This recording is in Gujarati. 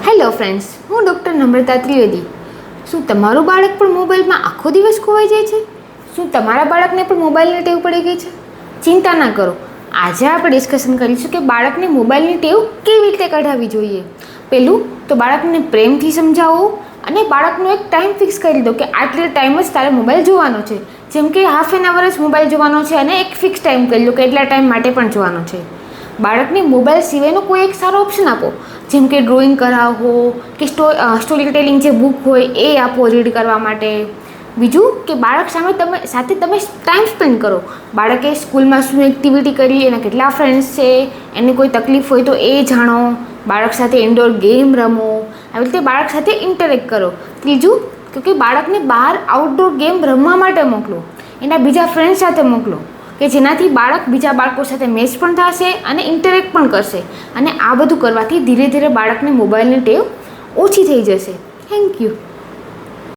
હેલો ફ્રેન્ડ્સ, હું ડૉક્ટર નમ્રતા ત્રિવેદી. શું તમારું બાળક પણ મોબાઈલમાં આખો દિવસ ખોવાઈ જાય છે? શું તમારા બાળકને પણ મોબાઈલની ટેવ પડી ગઈ છે? ચિંતા ના કરો, આજે આપણે ડિસ્કશન કરીશું કે બાળકને મોબાઈલની ટેવ કેવી રીતે કઢાવવી જોઈએ. પહેલું તો બાળકને પ્રેમથી સમજાવો અને બાળકનો એક ટાઈમ ફિક્સ કરી દો કે આટલા ટાઈમ જ તારે મોબાઈલ જોવાનો છે. જેમ કે હાફ એન અવર જ મોબાઈલ જોવાનો છે અને એક ફિક્સ ટાઈમ કરી લો કે એટલા ટાઈમ માટે પણ જોવાનો છે. બાળકને મોબાઈલ સિવાયનો કોઈ એક સારો ઓપ્શન આપો, જેમ કે ડ્રોઈંગ કરાવો કે સ્ટોરી ટેલિંગ જે બુક હોય એ આપો રીડ કરવા માટે. બીજું કે બાળક સાથે તમે ટાઈમ સ્પેન્ડ કરો. બાળકે સ્કૂલમાં શું એક્ટિવિટી કરી, એના કેટલા ફ્રેન્ડ્સ છે, એને કોઈ તકલીફ હોય તો એ જાણો. બાળક સાથે ઇન્ડોર ગેમ રમો, આવી રીતે બાળક સાથે ઇન્ટરેક્ટ કરો. ત્રીજું કે બાળકને બહાર આઉટડોર ગેમ રમવા માટે મોકલો, એના બીજા ફ્રેન્ડ સાથે મોકલો, કે જેનાથી બાળક બીજા બાળકો સાથે મેચ પણ થશે અને ઇન્ટરેક્ટ પણ કરશે. અને આ બધું કરવાથી ધીરે ધીરે બાળકને મોબાઈલની ટેવ ઓછી થઈ જશે. Thank you.